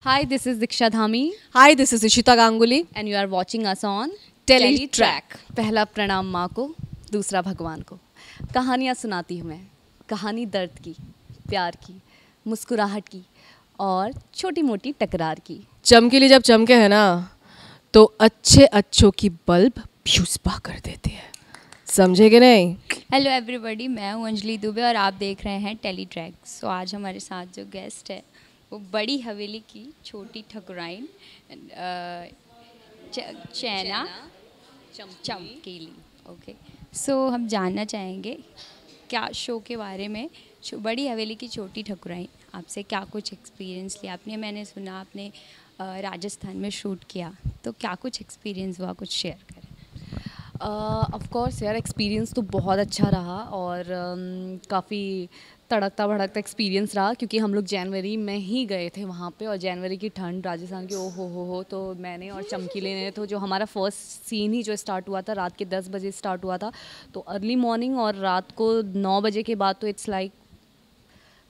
Hi, this is Diksha Dhami Hi, this is Ishita Ganguly. and you are watching us on Teletrack. पहला प्रणाम माँ को, दूसरा भगवान को। कहानियाँ सुनाती हूँ मैं, कहानी दर्द की, प्यार की, मुस्कुराहट की और छोटी मोटी टकरार की। चमकीली जब चमके है ना तो अच्छे अच्छों की बल्ब फ्यूज कर देती है, समझे कि नहीं? हेलो एवरीबॉडी, मैं हूँ अंजलि दुबे और आप देख रहे हैं टेलीट्रैक। सो आज हमारे साथ जो गेस्ट है वो बड़ी हवेली की छोटी ठकुराइन चैना चमकीली। ओके, सो हम जानना चाहेंगे क्या शो के बारे में। बड़ी हवेली की छोटी ठकुराइन, आपसे क्या कुछ एक्सपीरियंस लिया आपने? मैंने सुना आपने राजस्थान में शूट किया, तो क्या कुछ एक्सपीरियंस हुआ, कुछ शेयर करें। ऑफ कोर्स यार, एक्सपीरियंस तो बहुत अच्छा रहा और काफ़ी तड़कता भड़कता एक्सपीरियंस रहा, क्योंकि हम लोग जनवरी में ही गए थे वहाँ पे और जनवरी की ठंड राजस्थान की, ओ हो। तो मैंने और चमकीले ने, तो जो हमारा फर्स्ट सीन ही जो स्टार्ट हुआ था रात के 10 बजे स्टार्ट हुआ था, तो अर्ली मॉर्निंग और रात को 9 बजे के बाद तो इट्स लाइक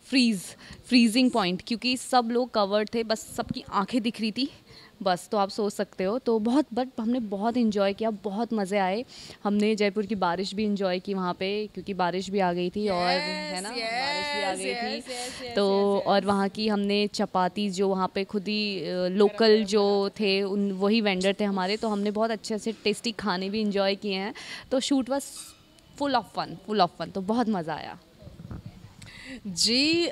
फ्रीजिंग पॉइंट, क्योंकि सब लोग कवर्ड थे, बस सबकी आंखें दिख रही थी बस। तो आप सोच सकते हो, तो बट हमने बहुत इन्जॉय किया, बहुत मज़े आए। हमने जयपुर की बारिश भी इन्जॉय की वहाँ पे, क्योंकि बारिश भी आ गई थी और है ना, बारिश भी आ गई थी तो और वहाँ की हमने चपाती जो वहाँ पे खुद ही लोकल जो थे उन वही वेंडर थे हमारे, तो हमने बहुत अच्छे अच्छे टेस्टी खाने भी इन्जॉय किए हैं। तो shoot was full of fun, तो बहुत मज़ा आया जी,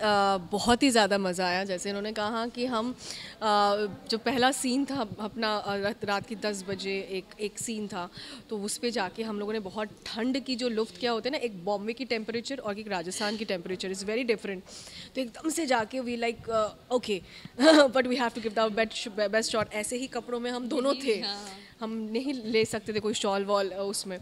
बहुत ही ज़्यादा मज़ा आया। जैसे इन्होंने कहा कि हम जो पहला सीन था अपना रात की 10 बजे एक सीन था, तो उस पे जाके हम लोगों ने बहुत ठंड की जो लुफ्त क्या होते हैं ना, एक बॉम्बे की टेम्परेचर और एक राजस्थान की टेम्परेचर इज़ वेरी डिफरेंट। तो एकदम से जाके we like okay but we have to give the best shot. ऐसे ही कपड़ों में हम दोनों थे, हम नहीं ले सकते थे कोई शॉल वॉल उसमें।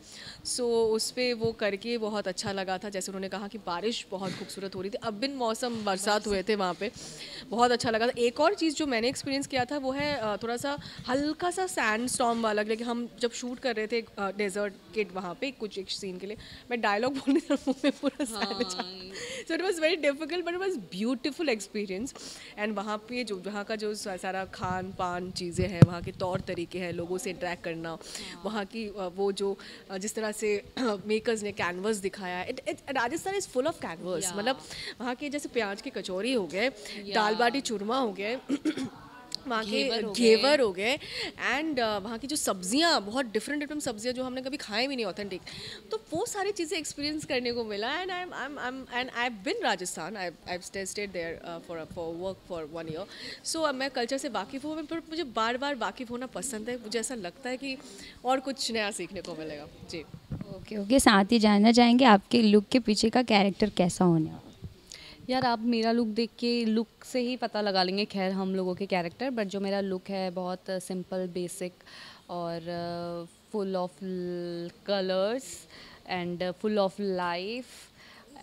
सो उस पर वो करके बहुत अच्छा लगा था। जैसे उन्होंने कहा कि बारिश बहुत खूबसूरत हो रही थी, अब बिन मौसम बरसात हुए थे वहाँ पे, बहुत अच्छा लगा था। एक और चीज़ जो मैंने एक्सपीरियंस किया था वो है थोड़ा सा हल्का सा सैंड स्टॉर्म वाला, लेकिन हम जब शूट कर रहे थे डेजर्ट के वहाँ पे कुछ एक सीन के लिए, मैं डायलॉग बोलने था मुँह में पूरा sand, so it was very difficult but it was beautiful experience. And वहाँ पे जो वहाँ का जो सारा खान पान चीज़ें हैं, वहाँ के तौर तरीके हैं, लोगों से इंटरेक्ट करना, वहाँ की वो जो जिस तरह से मेकर्स ने कैनवस दिखाया, Rajasthan is full of canvas. मतलब वहाँ के जैसे प्याज की कचौरी हो गए, दाल बाटी चूरमा हो गए, वहाँ के घेवर हो गए, एंड वहाँ की जो सब्जियाँ, बहुत डिफरेंट सब्जियाँ जो हमने कभी खाए भी नहीं ऑथेंटिक, तो वो सारी चीज़ें एक्सपीरियंस करने को मिला। And I been Rajasthan, I stayed there for work for 1 year। So मैं कल्चर से वाकिफ़ हूँ, पर मुझे बार बार वाकिफ़ होना पसंद है। मुझे ऐसा लगता है कि और कुछ नया सीखने को मिलेगा जी। ओके, साथ ही जानना चाहेंगे आपके लुक के पीछे का कैरेक्टर कैसा होने वाला? यार, आप मेरा लुक देख के लुक से ही पता लगा लेंगे खैर हम लोगों के कैरेक्टर, बट जो मेरा लुक है बहुत सिंपल बेसिक और full of colours and full of life,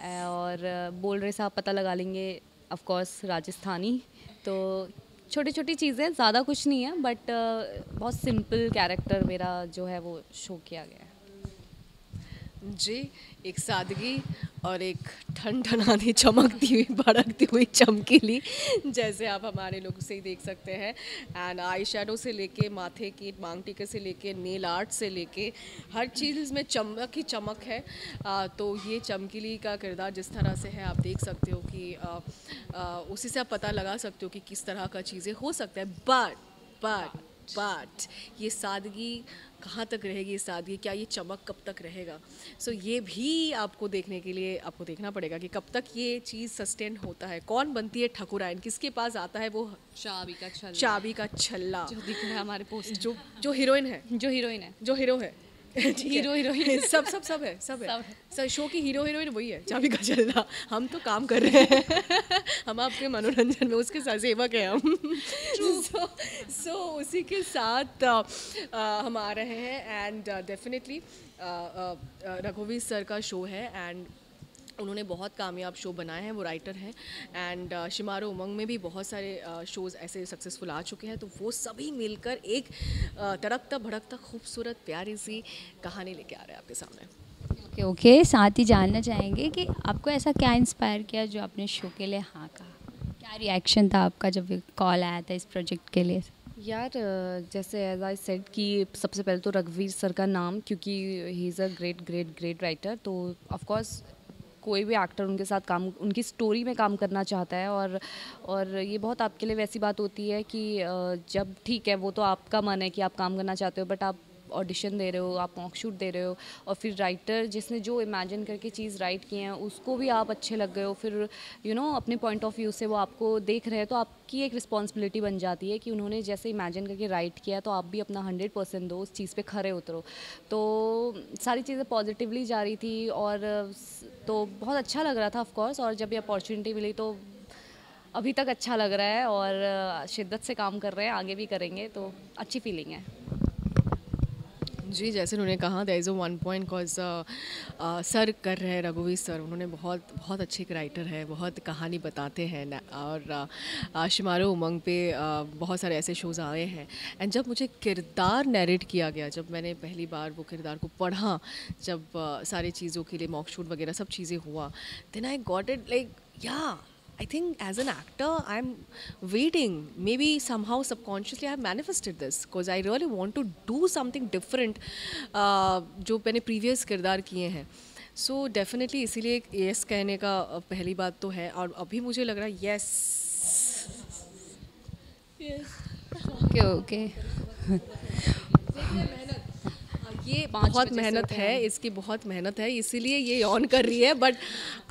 और बोल रहे से आप पता लगा लेंगे ऑफ कोर्स राजस्थानी। तो छोटी छोटी चीज़ें, ज़्यादा कुछ नहीं है, बट बहुत सिंपल कैरेक्टर मेरा जो है वो शो किया गया है जी। एक सादगी और एक ठनठनाती चमकती हुई भड़कती हुई चमकीली, जैसे आप हमारे लोग से ही देख सकते हैं। एंड आई शेडो से लेके माथे की मांग टीके से लेके नेल आर्ट से लेके हर चीज़ में चमक ही चमक है। तो ये चमकीली का किरदार जिस तरह से है, आप देख सकते हो कि उसी से आप पता लगा सकते हो कि किस तरह का चीज़ें हो सकता है। बट ये सादगी कहाँ तक रहेगी, ये सादगी, क्या ये चमक कब तक रहेगा? सो ये भी आपको देखने के लिए आपको देखना पड़ेगा कि कब तक ये चीज़ सस्टेन होता है। कौन बनती है ठकुराइन, किसके पास आता है वो चाबी का छल्ला जो दिख रहा है हमारे पोस्ट, जो हीरोइन है, जो हीरो है हीरोइन सब है शो की हीरो हीरोइन वही है, चाबी का छल्ला। हम तो काम कर रहे हैं हम आपके मनोरंजन में उसके साथ सेवक हैं हम। सो उसी के साथ हम आ रहे हैं। एंड डेफिनेटली रघुवीर सर का शो है, एंड उन्होंने बहुत कामयाब शो बनाए हैं, वो राइटर हैं। एंड शिमारो उमंग में भी बहुत सारे शोज़ ऐसे सक्सेसफुल आ चुके हैं। तो वो सभी मिलकर एक तड़कता भड़कता खूबसूरत प्यारी सी कहानी लेके आ रहे हैं आपके सामने। ओके, साथ ही जानना चाहेंगे कि आपको ऐसा क्या इंस्पायर किया जो आपने शो के लिए हाँ कहा? क्या रिएक्शन था आपका जब कॉल आया था इस प्रोजेक्ट के लिए? यार जैसे एज आई सेड कि सबसे पहले तो रघुवीर सर का नाम, क्योंकि he is a great great great writer, तो ऑफ कोर्स कोई भी एक्टर उनके साथ काम, उनकी स्टोरी में काम करना चाहता है। और ये बहुत आपके लिए वैसी बात होती है कि जब ठीक है वो तो आपका मन है कि आप काम करना चाहते हो, बट आप ऑडिशन दे रहे हो, आप मॉक शूट दे रहे हो, और फिर राइटर जिसने जो इमेजिन करके चीज़ राइट की है उसको भी आप अच्छे लग गए हो, फिर अपने पॉइंट ऑफ व्यू से वो आपको देख रहे हैं, तो आपकी एक रिस्पॉन्सिबिलिटी बन जाती है कि उन्होंने जैसे इमेजिन करके राइट किया तो आप भी अपना 100% दो, उस चीज़ पे खरे उतरो। तो सारी चीज़ें पॉजिटिवली जा रही थी और तो बहुत अच्छा लग रहा था ऑफ कोर्स। और जब ये अपॉर्चुनिटी मिली तो अभी तक अच्छा लग रहा है और शिद्दत से काम कर रहे हैं, आगे भी करेंगे, तो अच्छी फीलिंग है। जी, जैसे उन्होंने कहा there is a one point cause sir कर रहे हैं, रघुवीर सर, उन्होंने बहुत बहुत अच्छे एक राइटर है, बहुत कहानी बताते हैं और शिमारो उमंग पे बहुत सारे ऐसे शोज़ आए हैं। एंड जब मुझे किरदार नैरेट किया गया, जब मैंने पहली बार वो किरदार को पढ़ा, जब सारी चीज़ों के लिए मॉक शूट वगैरह सब चीज़ें हुआ, then I got it like yeah I think as an actor, I'm waiting. Maybe somehow subconsciously I've manifested this because I really want to do something different जो मैंने previous किरदार किए हैं. So definitely इसीलिए yes कहने का पहली बात तो है और अभी मुझे लग रहा है yes. Okay okay. ये बहुत मेहनत है, इसकी बहुत मेहनत है, इसीलिए ये यौन कर रही है। बट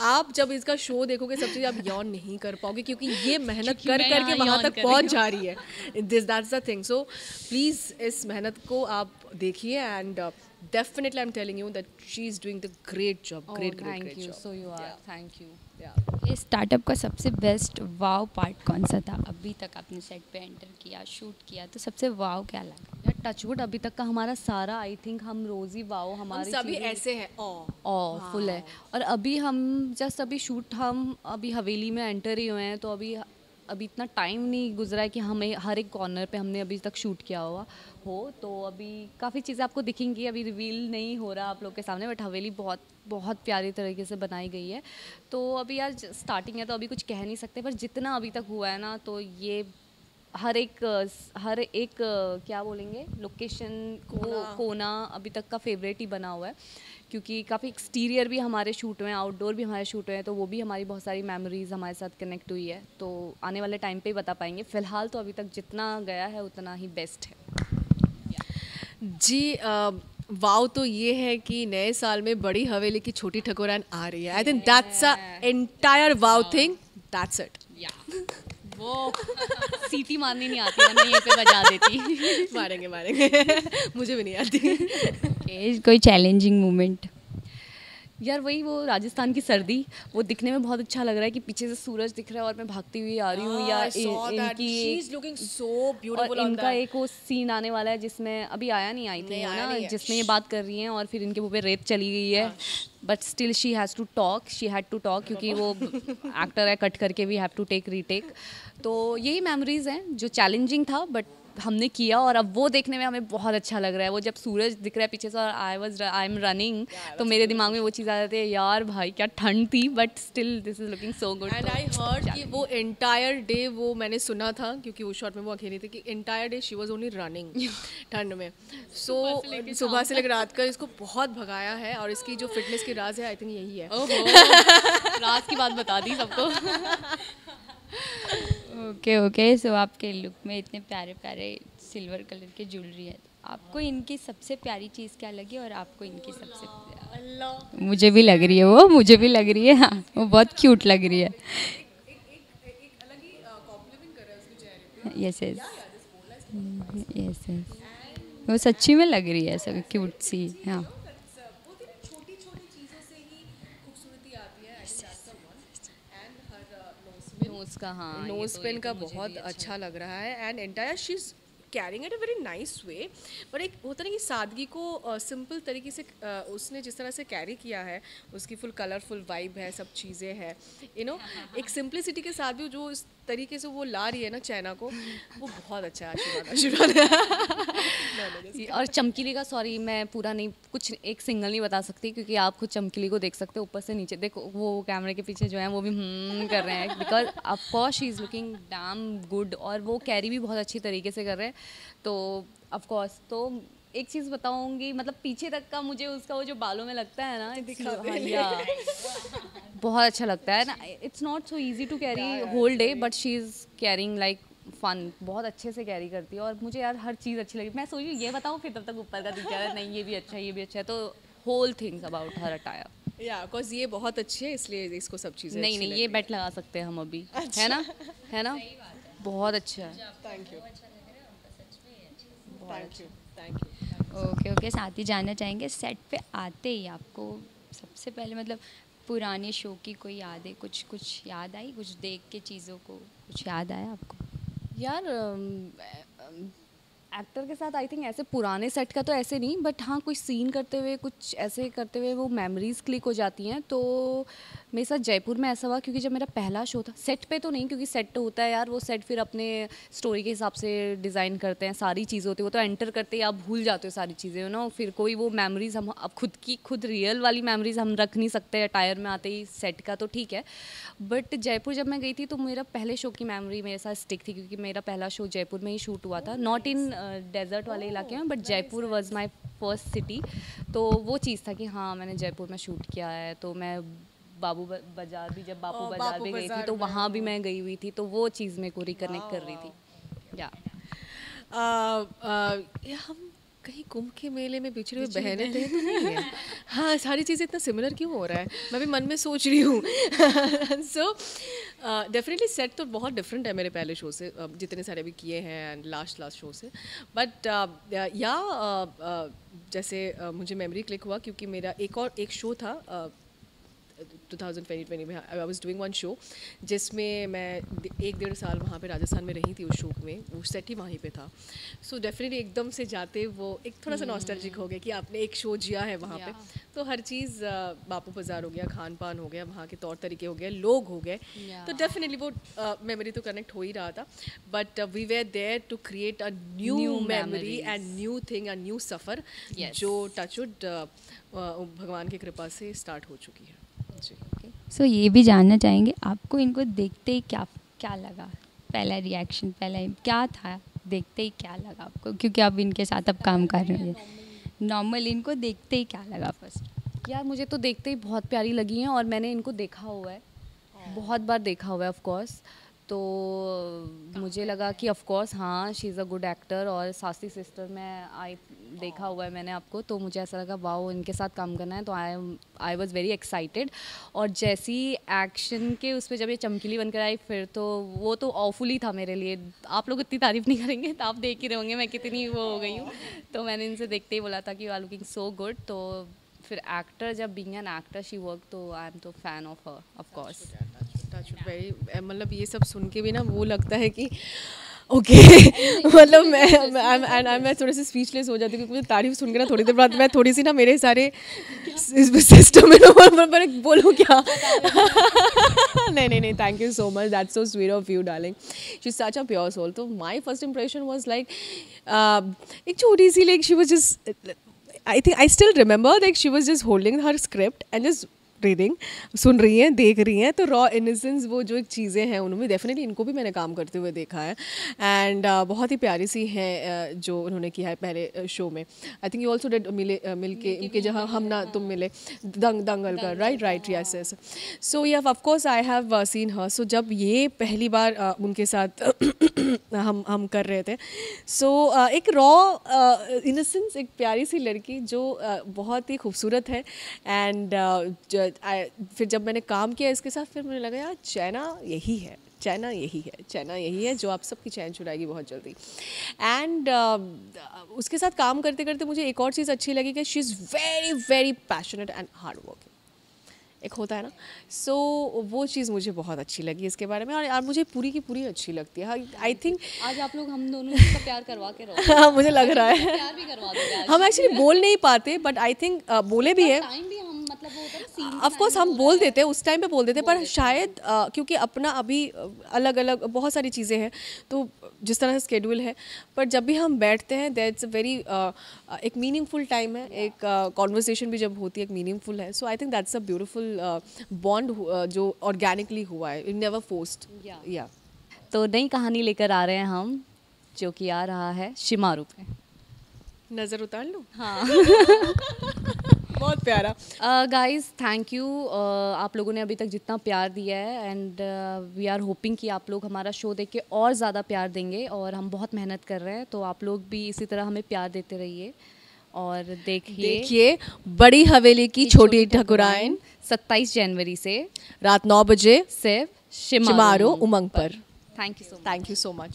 आप जब इसका शो देखोगे सब चीज़ आप यौन नहीं कर पाओगे क्योंकि ये मेहनत कर करके वहाँ तक पहुँच जा रही है। That's the thing. So please इस मेहनत को आप देखिए and definitely I'm telling you that she's doing the great job. Great Thank you. job. So you are. Thank you. ये स्टार्टअप का सबसे बेस्ट वाव पार्ट कौन सा था? अभी तक आपने सेट पे एंटर किया, शूट किया, तो सबसे वाव क्या लगा? यार टचवुड अभी तक का हमारा सारा, आई थिंक हम रोज़ी वाओ हमारे सभी ऐसे हैं फुल है। और अभी हम जस्ट अभी शूट हम अभी हवेली में एंटर ही हुए हैं, तो अभी इतना टाइम नहीं गुजरा है कि हमें हर एक कॉर्नर पे हमने अभी तक शूट किया हुआ हो। तो अभी काफ़ी चीज़ें आपको दिखेंगी, अभी रिवील नहीं हो रहा आप लोग के सामने, बट हवेली बहुत बहुत प्यारी तरीके से बनाई गई है। तो अभी यार स्टार्टिंग है तो अभी कुछ कह नहीं सकते, पर जितना अभी तक हुआ है ना, तो ये हर एक क्या बोलेंगे लोकेशन कोना अभी तक का फेवरेट ही बना हुआ है, क्योंकि काफ़ी एक्सटीरियर भी हमारे शूट हुए हैं, आउटडोर भी हमारे शूट हुए हैं, तो वो भी हमारी बहुत सारी मेमोरीज हमारे साथ कनेक्ट हुई है। तो आने वाले टाइम पे ही बता पाएंगे, फ़िलहाल तो अभी तक जितना गया है उतना ही बेस्ट है। जी वाव तो ये है कि नए साल में बड़ी हवेली की छोटी ठकुरान आ रही है। आई think that's a entire wow thing, that's it. वो सीटी मारनी नहीं आती है ना, ये पे बजा देती। मारेंगे मुझे भी नहीं आती। कोई चैलेंजिंग मोमेंट? यार वही वो राजस्थान की सर्दी, वो दिखने में बहुत अच्छा लग रहा है कि पीछे से सूरज दिख रहा है और मैं भागती हुई आ रही हूँ। या इनका एक वो सीन आने वाला है जिसमें अभी आया नहीं, आई थी ना, जिसमें ये बात कर रही हैं और फिर इनके मुंह पे रेत चली गई है, but still she has to talk, she had to talk, क्योंकि वो एक्टर है, कट करके we have to take retake. तो यही मेमोरीज हैं जो चैलेंजिंग था, बट हमने किया और अब वो देखने में हमें बहुत अच्छा लग रहा है। वो जब सूरज दिख रहा है पीछे से और आई एम रनिंग, तो मेरे दिमाग में वो चीज़ आ जाती है, यार भाई क्या ठंड थी, but still this is looking so good. And I heard कि वो एंटायर डे, वो मैंने सुना था क्योंकि उस शॉट में वो अकेली थी, कि entire day she was only running ठंड में। सो सुबह से लेकर रात का इसको बहुत भगाया है और इसकी जो फिटनेस की राज है आई थिंक यही है। रात की बात बता दी सबको। ओके सो आपके लुक में इतने प्यारे प्यारे सिल्वर कलर के ज्वेलरी है, आपको इनकी सबसे प्यारी चीज़ क्या लगी? और आपको इनकी सबसे मुझे भी लग रही है, वो मुझे भी लग रही है, हाँ वो बहुत क्यूट लग रही है। यस वो सच्ची में लग रही है, सब क्यूट सी। हाँ नोज पेन का बहुत अच्छा लग रहा है and entire she is carrying it a very nice way. पर एक होता है कि सादगी को सिंपल तरीके से उसने जिस तरह से कैरी किया है, उसकी फुल कलरफुल वाइब है, सब चीज़ें हैं, एक सिंपलिसिटी के साथ भी जो तरीके से वो ला रही है ना चैना को, वो बहुत अच्छा है आशीर्वाद। और चमकीली का सॉरी मैं पूरा नहीं, कुछ एक सिंगल नहीं बता सकती क्योंकि आप खुद चमकीली को देख सकते हो ऊपर से नीचे। देखो वो कैमरे के पीछे जो है वो भी कर रहे हैं because of course she is looking damn good, और वो कैरी भी बहुत अच्छी तरीके से कर रहे हैं। तो ऑफ कोर्स तो एक चीज़ बताऊंगी, मतलब पीछे तक का मुझे उसका वो जो बालों में लगता है ना, बहुत अच्छा लगता है ना। It's not so easy to carry whole day but she is carrying like fun, बहुत अच्छे से कैरी करती है। और मुझे यार हर चीज़ अच्छी लगी। मैं सोची ये बताऊँ फिर तब तक ऊपर का दिख रहा है, नहीं ये भी अच्छा है ये भी अच्छा है। तो whole things about her attire, या बिकॉज ये बहुत अच्छी है इसलिए इसको सब चीज़ें नहीं नहीं ये बेट लगा सकते हैं हम अभी, है ना, है ना, बहुत अच्छा है। Thank you, thank you, thank you. Okay okay, साथ ही जानना चाहेंगे सेट पे आते ही आपको सबसे पहले मतलब पुराने शो की कोई याद है, कुछ याद आई, कुछ देख के चीज़ों को कुछ याद आया आपको? यार एक्टर के साथ आई थिंक ऐसे पुराने सेट का तो ऐसे नहीं, बट हाँ कुछ सीन करते हुए कुछ ऐसे करते हुए वो मेमोरीज क्लिक हो जाती हैं। तो मेरे साथ जयपुर में ऐसा हुआ क्योंकि जब मेरा पहला शो था, सेट पे तो नहीं क्योंकि सेट तो होता है यार, वो सेट फिर अपने स्टोरी के हिसाब से डिज़ाइन करते हैं, सारी चीज़ें होती है, वो तो एंटर करते ही आप भूल जाते हो सारी चीज़ें, यू नो। फिर कोई वो मेमोरीज हम अब खुद रियल वाली मेमोरीज हम रख नहीं सकते अटायर में आते ही, सेट का तो ठीक है। बट जयपुर जब मैं गई थी तो मेरा पहले शो की मेमोरी मेरे साथ स्टिक थी क्योंकि मेरा पहला शो जयपुर में ही शूट हुआ था, नॉट इन डेजर्ट वाले इलाके में but Jaipur was my first city. तो वो चीज़ था कि हाँ मैंने जयपुर में शूट किया है। तो मैं बापू बाजार भी, जब बापू बाजार भी गई थी तो वहाँ भी मैं गई हुई थी, तो वो चीज़ मेरे को रिकनेक्ट कर रही थी। या हम कहीं कुंभ के मेले में बिछड़े हुए बहने थे तो नहीं है। हाँ सारी चीज़ें इतना सिमिलर क्यों हो रहा है, मैं भी मन में सोच रही हूँ। सो डेफिनेटली सेट तो बहुत डिफरेंट है मेरे पहले शो से, जितने सारे भी किए हैं एंड लास्ट शो से। बट जैसे मुझे मेमोरी क्लिक हुआ क्योंकि मेरा एक शो था 2020 में, I was doing one show जिसमें मैं 1-1.5 साल वहाँ पे राजस्थान में रही थी। उस शो में वो सेट ही वहीं पे था। सो डेफिनेटली एकदम से जाते वो एक थोड़ा सा नॉस्टैल्जिक हो गया कि आपने एक शो जिया है वहाँ पे। तो हर चीज़ बापू बाजार हो गया, खान पान हो गया, वहाँ के तौर तरीके हो गए, लोग हो गए, तो डेफिनेटली वो मेमोरी तो कनेक्ट हो ही रहा था। But we were there to create a new memory and new thing, a new सफ़र जो टचवुड भगवान की कृपा से स्टार्ट हो चुकी है। सो ये भी जानना चाहेंगे आपको इनको देखते ही क्या लगा, पहला रिएक्शन, पहला क्या था, देखते ही क्या लगा आपको, क्योंकि आप इनके साथ अब काम कर रहे हैं। नॉर्मल इनको देखते ही क्या लगा फर्स्ट? यार मुझे तो देखते ही बहुत प्यारी लगी हैं और मैंने इनको देखा हुआ है, बहुत बार देखा हुआ है ऑफ कोर्स। तो मुझे लगा कि ऑफ कोर्स हाँ she is a good actor, और सासी सिस्टर में देखा हुआ है मैंने आपको, तो मुझे ऐसा लगा वाओ इनके साथ काम करना है। तो आई वॉज़ वेरी एक्साइटेड। और जैसी एक्शन के उस पर जब ये चमकीली बनकर आई फिर तो वो तो ऑफुल ही था मेरे लिए। आप लोग इतनी तारीफ़ नहीं करेंगे तो आप देख ही रहोगे मैं कितनी वो हो गई हूँ। तो मैंने इनसे देखते ही बोला था कि you are looking so good. तो फिर एक्टर जब being an actor she work, तो आई एम तो fan of her of course. मतलब ये सब सुन के भी ना वो लगता है कि ओके मतलब मैं थोड़े से स्पीचलेस हो जाती हूँ क्योंकि मुझे तारीफ सुन के ना थोड़ी देर बाद मैं थोड़ी सी ना मेरे सारे सिस्टम में बोलूँ क्या। नहीं thank you so much, that's so sweet of you darling, she is such a pure soul. तो my first impression was like एक छोटी सी, like she was just, I think I still remember like she was just holding her script and just reading, सुन रही हैं, देख रही हैं। तो रॉ इनोसेंस वो जो एक चीज़ें हैं उनमें डेफिनेटली इनको भी मैंने काम करते हुए देखा है एंड बहुत ही प्यारी सी हैं जो उन्होंने किया है पहले शो में। I think you also did मिल के इनके जहाँ हम ना तुम मिले, दंगल का, right yes yes. So yeah of course I have seen her. So जब ये पहली बार उनके साथ हम कर रहे थे, सो एक रॉ इनोसेंस, एक प्यारी सी लड़की जो बहुत ही खूबसूरत है एंड फिर जब मैंने काम किया इसके साथ फिर मुझे लगा यार चैना यही है जो आप सबकी चैन चुराएगी बहुत जल्दी। एंड उसके साथ काम करते करते मुझे एक और चीज़ अच्छी लगी कि she is very very passionate and hard working, एक होता है ना। सो वो चीज़ मुझे बहुत अच्छी लगी इसके बारे में, और मुझे पूरी की पूरी अच्छी लगती है। आई थिंक आज आप लोग हम दोनों का प्यार करवा के रहो। हाँ मुझे लग रहा है प्यार भी करवा दोगे आज। हम एक्चुअली बोल नहीं पाते बट आई थिंक बोले भी है। टाइम भी हम मतलब वो होता है ना scene ऑफ कोर्स हम बोल देते हैं, उस टाइम पे बोल देते हैं, पर शायद क्योंकि अपना अभी अलग अलग बहुत सारी चीज़ें हैं, तो जिस तरह से स्केड्यूल है, पर जब भी हम बैठते हैं दैट्स अ वेरी एक मीनिंगफुल टाइम है, एक कॉन्वर्सेशन भी जब होती है एक मीनिंगफुल है. So I think that's a beautiful bond जो ऑर्गेनिकली हुआ है, इट नेवर फोर्स्ड. या तो नई कहानी लेकर आ रहे हैं हम, जो कि आ रहा है शिमारू पे. नज़र उतार लो. हाँ. बहुत प्यारा. गाइस थैंक यू, आप लोगों ने अभी तक जितना प्यार दिया है, एंड वी आर होपिंग कि आप लोग हमारा शो देख के और ज़्यादा प्यार देंगे, और हम बहुत मेहनत कर रहे हैं, तो आप लोग भी इसी तरह हमें प्यार देते रहिए. और देखिए बड़ी हवेली की छोटी ठकुराइन 27 जनवरी से रात 9 बजे सिर्फ शिमारो उमंग पर. Thank you so much. Thank you so much.